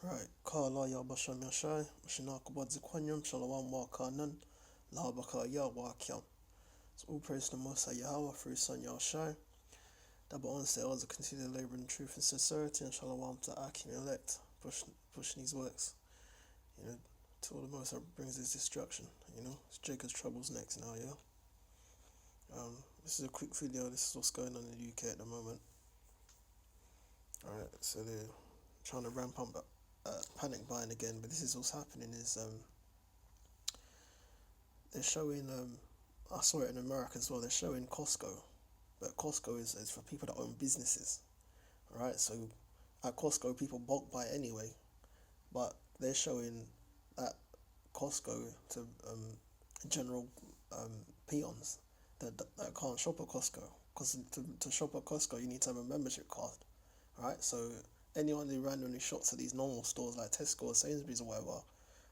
Right, Kala ya Basham Yashai, Mashinaka Badzikwanyan, Shalawam Wakanan, Labaka Ya Wakyam. So all praise to the Most High Yahweh for his son Yahshai. That but on sales to continue labour in truth and sincerity and Shalawam to Akim elect, pushing these works. You know, till the Most High brings his destruction. You know, it's Jacob's troubles next now, yeah? This is a quick video, this is what's going on in the UK at the moment. Alright, so they're trying to ramp up panic buying again, but this is what's happening is they're showing I saw it in America as well, they're showing Costco, but Costco is for people that own businesses. Alright, so at Costco people bulk buy anyway, but they're showing at Costco to general peons that can't shop at Costco, because to shop at Costco you need to have a membership card. Right, so anyone who randomly shops at these normal stores like Tesco or Sainsbury's or whatever,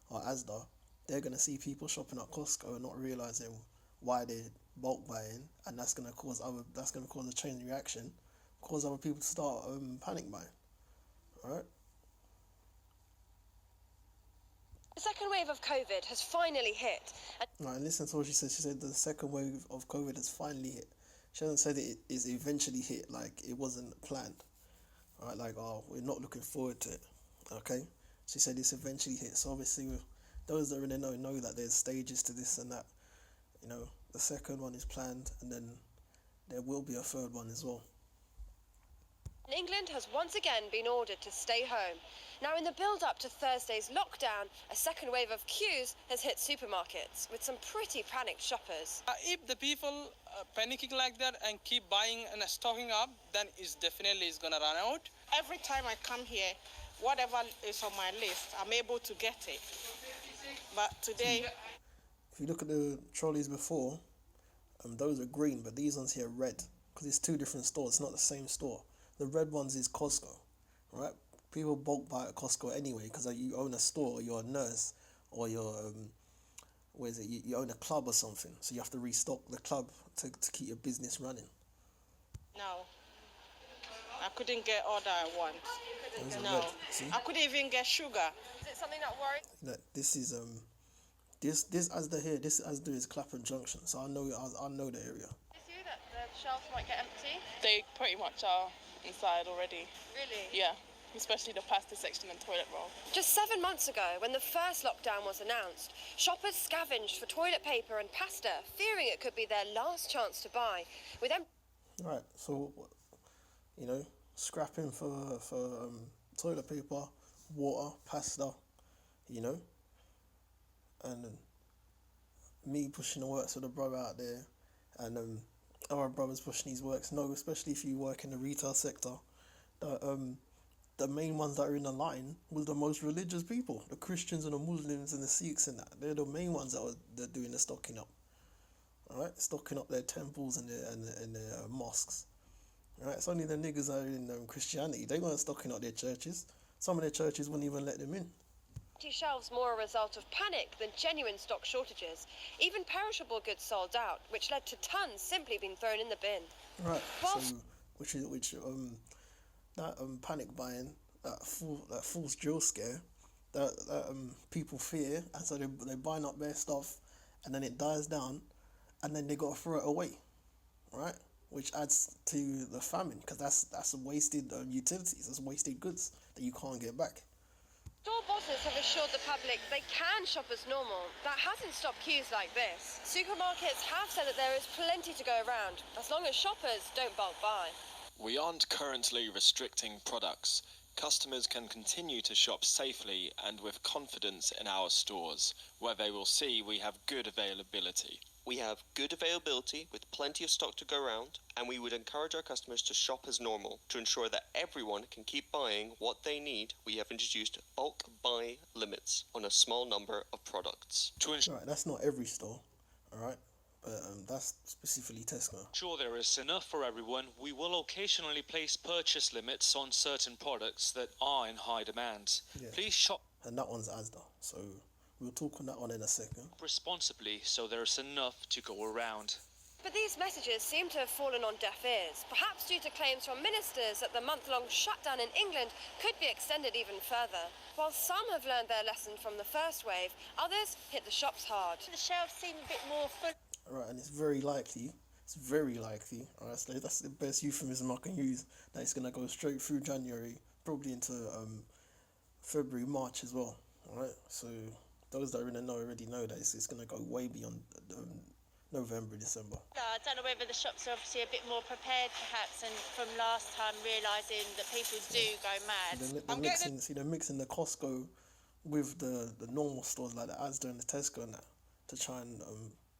or Asda, they're gonna see people shopping at Costco and not realizing why they're bulk buying, and that's gonna cause a chain reaction, cause other people to start panic buying. Alright. The second wave of COVID has finally hit. Right, listen to what she said. She said the second wave of COVID has finally hit. She hasn't said it is eventually hit, like it wasn't planned. Alright, like, oh, we're not looking forward to it. Okay? She said it's eventually hit. So obviously, those that really know that there's stages to this and that. You know, the second one is planned, and then there will be a third one as well. England has once again been ordered to stay home. Now, in the build-up to Thursday's lockdown, a second wave of queues has hit supermarkets, with some pretty panicked shoppers. If the people panicking like that and keep buying and stocking up, then it's definitely going to run out. Every time I come here, whatever is on my list, I'm able to get it. But today... If you look at the trolleys before, those are green, but these ones here are red, because it's two different stores, it's not the same store. The red ones is Costco, right? People bulk buy at Costco anyway, because you own a store, or you're a nurse, or you're, you own a club or something, so you have to restock the club to keep your business running. No. I couldn't get all that I want. No. I couldn't even get sugar. Is it something that worries? This is, this Asda here, this Asda is Clapham Junction, so I know the area. Is you that the shelves might get empty? They pretty much are inside already. Really? Yeah, especially the pasta section and toilet roll. Just 7 months ago, when the first lockdown was announced, shoppers scavenged for toilet paper and pasta, fearing it could be their last chance to buy. Right, so, you know, scrapping for toilet paper, water, pasta, you know, and me pushing the works with a brother out there, and our brothers pushing these works. No, especially if you work in the retail sector, the main ones that are in the line was the most religious people, the Christians and the Muslims and the Sikhs and that. They're the main ones they're doing the stocking up. Alright, stocking up their temples and their mosques. Alright, it's only the niggas that are in Christianity. They weren't stocking up their churches. Some of their churches wouldn't even let them in. Empty shelves more a result of panic than genuine stock shortages. Even perishable goods sold out, which led to tons simply being thrown in the bin. Right, so that panic buying, that false drill scare, that people fear, and so they buying up their stuff, and then it dies down, and then they gotta throw it away, right? Which adds to the famine, because that's wasted utilities, that's wasted goods that you can't get back. Store bosses have assured the public they can shop as normal. That hasn't stopped queues like this. Supermarkets have said that there is plenty to go around, as long as shoppers don't bulk buy. We aren't currently restricting products. Customers can continue to shop safely and with confidence in our stores, where they will see we have good availability. We have good availability with plenty of stock to go around, and we would encourage our customers to shop as normal. To ensure that everyone can keep buying what they need, we have introduced bulk buy limits on a small number of products. Right, that's not every store, alright? But that's specifically Tesco. Sure there is enough for everyone, we will occasionally place purchase limits on certain products that are in high demand. Yeah. Please shop And that one's Asda, so we'll talk on that one in a second. responsibly so there is enough to go around. But these messages seem to have fallen on deaf ears, perhaps due to claims from ministers that the month-long shutdown in England could be extended even further. While some have learned their lesson from the first wave, others hit the shops hard. The shelves seem a bit more full. Alright, and it's very likely, alright, so that's the best euphemism I can use, that it's going to go straight through January, probably into February, March as well. Alright, so those that are in the know already know that it's going to go way beyond November, December. I don't know whether the shops are obviously a bit more prepared perhaps, and from last time realising that people do go mad. They're mixing the Costco with the normal stores like the Asda and the Tesco and that, to try and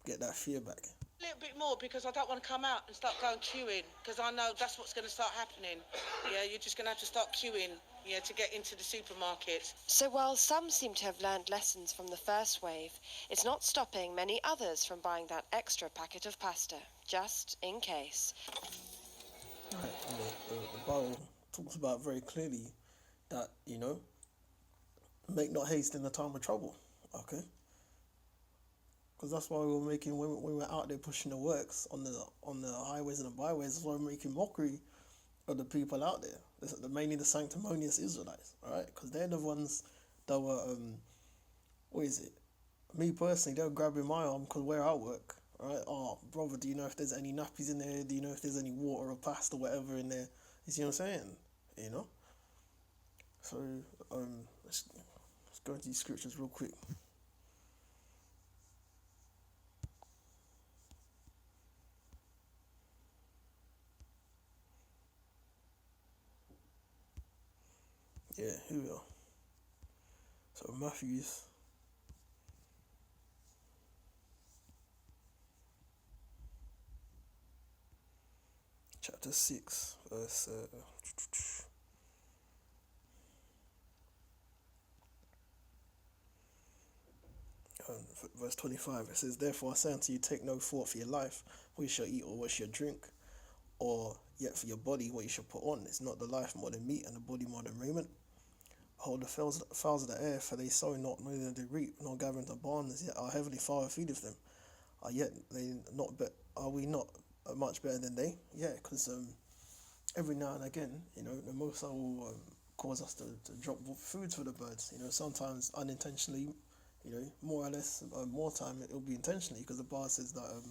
get that fear back. A little bit more, because I don't want to come out and start going queuing, because I know that's what's going to start happening. Yeah, you're just going to have to start queuing, yeah, to get into the supermarkets. So while some seem to have learned lessons from the first wave, it's not stopping many others from buying that extra packet of pasta, just in case. Right, and the Bible talks about very clearly that, you know, make not haste in the time of trouble, okay? Because that's why we were making, when we were out there pushing the works on the highways and the byways, that's why we're making mockery of the people out there, mainly the sanctimonious Israelites, alright? Because they're the ones that were, me personally, they were grabbing my arm because where I work, alright? Oh, brother, do you know if there's any nappies in there? Do you know if there's any water or pasta or whatever in there? You see what I'm saying? You know? So, let's go into these scriptures real quick. Yeah, here we are. So Matthew's chapter 6, verse verse 25. It says, "Therefore I say unto you, take no thought for your life, what you shall eat or what you shall drink, or yet for your body what you shall put on. Is not the life more than meat, and the body more than raiment? Behold the fowls of the air, for they sow not, neither do they reap, nor gather into barns, yet our heavenly Father feedeth them. Are we not much better than they?" Yeah, because every now and again, you know, the Most High will cause us to drop foods for the birds. You know, sometimes unintentionally, you know, more or less, more time it will be intentionally, because the Bible says that,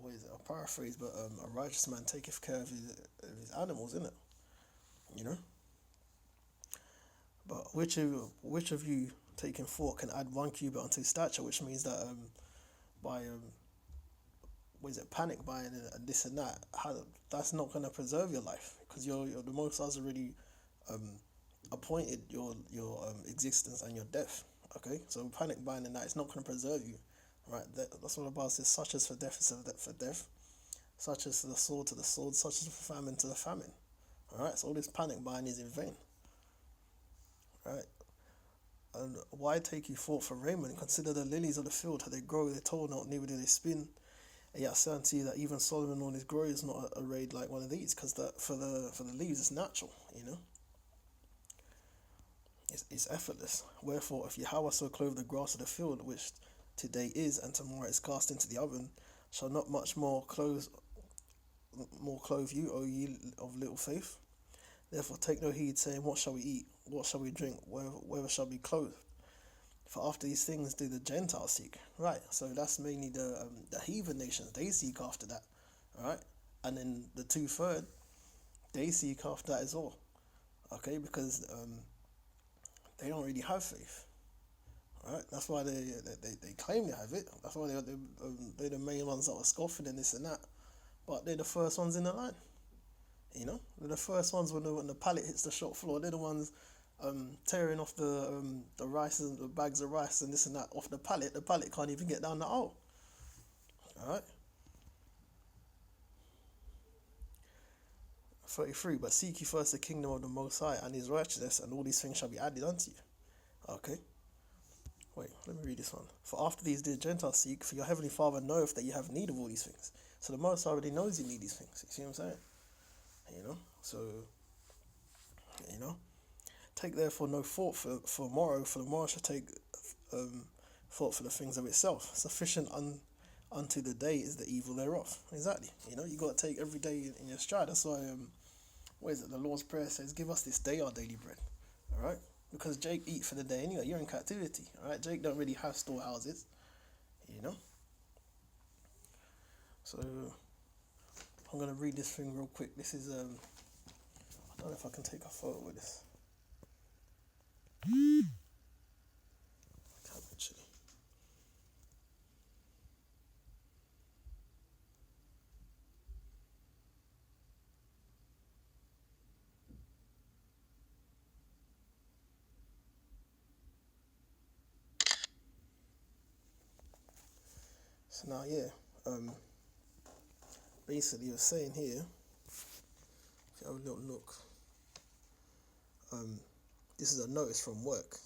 a paraphrase, but a righteous man taketh care of his animals, isn't it? You know? But which of you taking thought can add 1 cubit unto his stature, which means that by panic buying and this and that, that's not going to preserve your life, because the Most High's already appointed your existence and your death. Okay, so panic buying and that, it's not going to preserve you, right? That's what the Bible says. Such as for death is for death, such as to the sword to the sword, such as for famine to the famine. All right, so all this panic buying is in vain. Right? And why take you thought for raiment? Consider the lilies of the field, how they grow, they toil not, neither do they spin. And yet I say unto you that even Solomon on his glory is not arrayed like one of these, because for the leaves it's natural, you know. It's effortless. Wherefore, if Yahweh so clothe the grass of the field, which today is and tomorrow is cast into the oven, shall not much more clothe you, O ye of little faith? Therefore take no heed, saying, what shall we eat? What shall we drink? Whether shall we clothe? For after these things do the Gentiles seek. Right, so that's mainly the heathen nations. They seek after that. Alright? And then the 2/3, they seek after that as well. Okay, because they don't really have faith. Alright? That's why they claim they have it. That's why they're the main ones that are scoffing and this and that. But they're the first ones in the line. You know, they're the first ones when the pallet hits the shop floor. They're the ones tearing off the rice and the bags of rice and this and that off the pallet. The pallet can't even get down the aisle. All right. 33. But seek ye first the kingdom of the Most High and His righteousness, and all these things shall be added unto you. Okay. Wait, let me read this one. For after these did Gentiles seek, for your heavenly Father knoweth that you have need of all these things. So the Most High already knows you need these things. You see what I'm saying? You know, so, you know, take therefore no thought for morrow, for the morrow shall take thought for the things of itself. Sufficient unto the day is the evil thereof. Exactly. You know, you got to take every day in your stride. That's why, what is it? The Lord's Prayer says, give us this day our daily bread. All right? Because Jake eat for the day anyway. You're in captivity. All right? Jake don't really have storehouses. You know? So, I'm going to read this thing real quick. This is, I don't know if I can take a photo with this. I can actually. So now, yeah, basically, you're saying here, if you have a little look, this is a notice from work.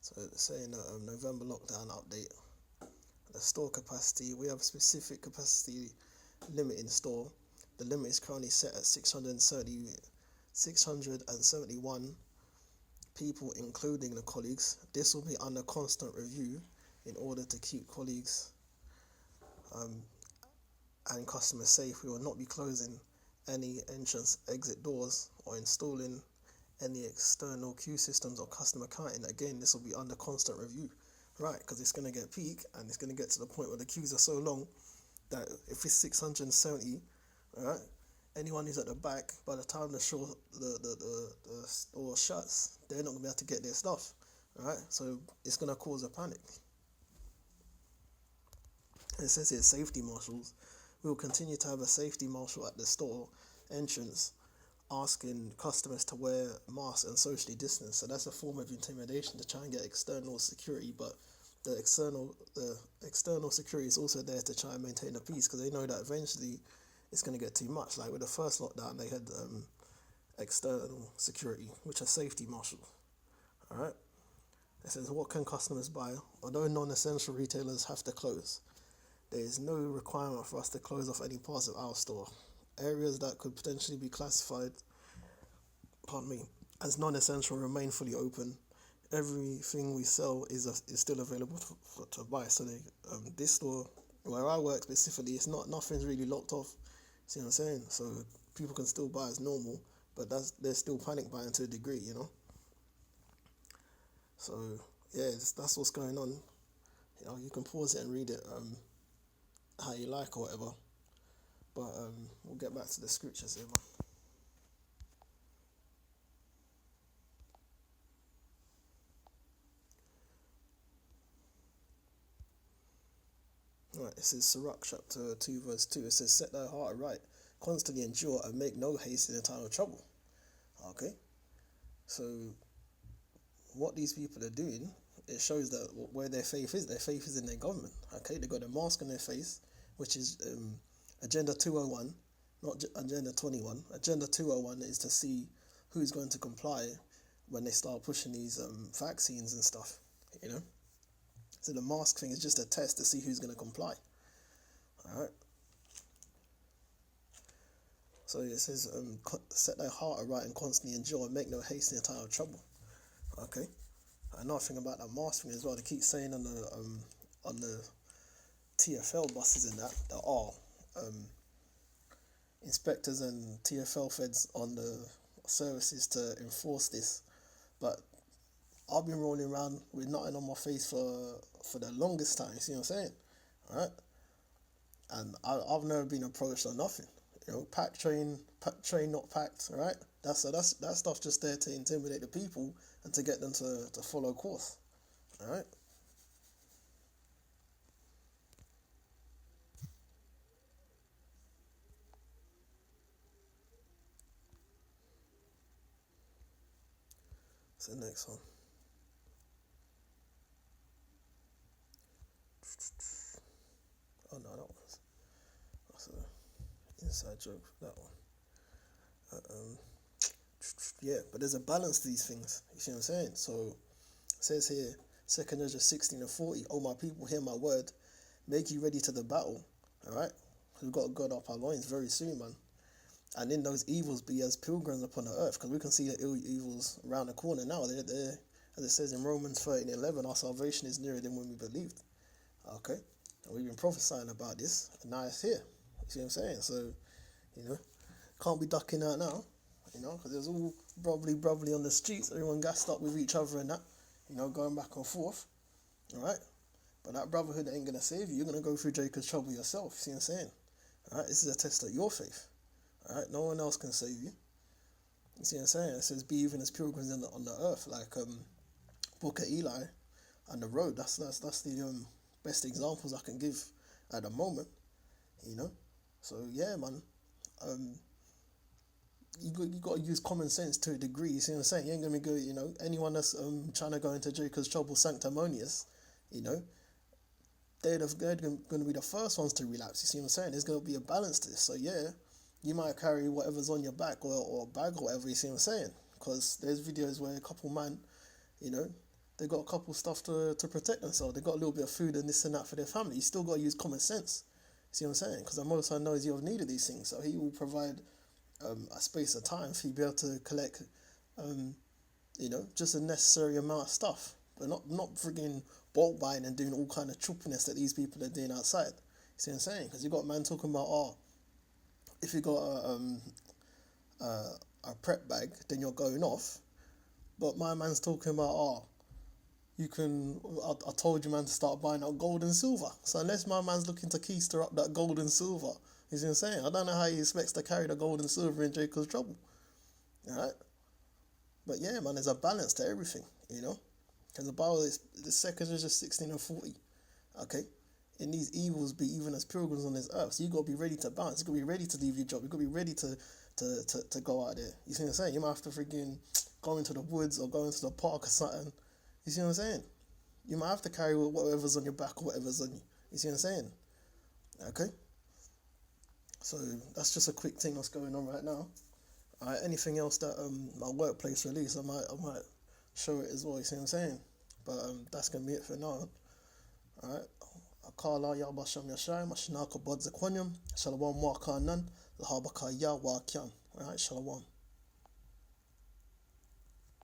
So it's saying that November lockdown update. The store capacity, we have a specific capacity limit in store. The limit is currently set at 671 people, including the colleagues. This will be under constant review in order to keep colleagues and customers safe. We will not be closing any entrance exit doors or installing any external queue systems or customer counting. Again, this will be under constant review, right? Because it's going to get peak and it's going to get to the point where the queues are so long that if it's 670, right, anyone who's at the back, by the time the store shuts, they're not going to be able to get their stuff, right? So it's going to cause a panic. It says here, safety marshals. We will continue to have a safety marshal at the store entrance asking customers to wear masks and socially distance. So that's a form of intimidation to try and get external security, but the external security is also there to try and maintain the peace, because they know that eventually it's going to get too much. Like with the first lockdown, they had external security, which are safety marshals. All right. It says, what can customers buy? Although non-essential retailers have to close, there is no requirement for us to close off any parts of our store. Areas that could potentially be classified, as non-essential remain fully open. Everything we sell is still available to buy. So this store, where I work specifically, nothing's really locked off. See what I'm saying? So people can still buy as normal, but they're still panic buying to a degree, you know. So yeah, that's what's going on. You know, you can pause it and read it how you like or whatever. But we'll get back to the scriptures here, man. Alright, this is Sirach chapter 2 verse 2. It says, set thy heart aright, constantly endure, and make no haste in the time of trouble. Okay? So, what these people are doing, it shows that where their faith is in their government. Okay? They got a mask on their face, which is Agenda 201, not Agenda 21. Agenda 201 is to see who's going to comply when they start pushing these vaccines and stuff, you know. So the mask thing is just a test to see who's going to comply. All right. So it says, set thy heart aright and constantly endure, and make no haste in the time of trouble. Okay. Another thing about that mask thing as well, they keep saying on the TFL buses and that, there are inspectors and TFL feds on the services to enforce this, but I've been rolling around with nothing on my face for the longest time. You see what I'm saying? All right, and I've never been approached on nothing. You know, packed train not packed. All right, that stuff just there to intimidate the people and to get them to follow course. All right. So the next one. Oh no, that's an inside joke. That one. Yeah, but there's a balance to these things. You see what I'm saying? So it says here, 2 Ezra 16:40. Oh my people, hear my word. Make you ready to the battle. All right, we've got to gird up our loins very soon, man. And in those evils be as pilgrims upon the earth, because we can see the evils around the corner now. They're, as it says in Romans 13:11, our salvation is nearer than when we believed. Okay, And we've been prophesying about this, and now it's here. You see what I'm saying? So, you know, can't be ducking out now, you know, because there's all brubly on the streets, everyone gassed up with each other and that, you know, going back and forth, alright? But that brotherhood ain't going to save you. You're going to go through Jacob's trouble yourself, you see what I'm saying? Alright, this is a test of your faith, alright? No one else can save you. You see what I'm saying? It says, be even as pilgrims on the earth, like Book of Eli and the road. That's the best examples I can give at the moment, you know? So, yeah, man, you got to use common sense to a degree, you see what I'm saying? You ain't going to go, you know, anyone that's trying to go into Jacob's trouble sanctimonious, you know, they're going to be the first ones to relapse, you see what I'm saying? There's going to be a balance to this. So, yeah, you might carry whatever's on your back or bag or whatever, you see what I'm saying? Because there's videos where a couple man, you know, they got a couple stuff to protect themselves. They got a little bit of food and this and that for their family. You still got to use common sense. See what I'm saying? Because the Most High knows you have needed these things, so He will provide a space of time for you to be able to collect, you know, just a necessary amount of stuff, but not frigging bulk buying and doing all kind of choppiness that these people are doing outside. See what I'm saying? Because you got a man talking about, oh, if you got a prep bag, then you're going off. But my man's talking about, oh, you can, I told you, man, to start buying out gold and silver. So unless my man's looking to keister up that gold and silver, you see what I'm saying? I don't know how he expects to carry the gold and silver in Jacob's trouble. Alright? But yeah, man, there's a balance to everything, you know? Because the Bible is, the second is just 16 and 40. Okay? In these evils be even as pilgrims on this earth. So you got to be ready to bounce. You got to be ready to leave your job. You got to be ready to go out there. You see what I'm saying? You might have to freaking go into the woods or go into the park or something. You see what I'm saying? You might have to carry whatever's on your back or whatever's on you. You see what I'm saying? Okay? So that's just a quick thing that's going on right now. Alright, anything else that my workplace release, I might show it as well, you see what I'm saying? But that's gonna be it for now. Alright. Akala ya basham yashai, mashinaka bodze kwanyam, shalom wa kanan, lahabaka ya wa kyam. Alright, shalom.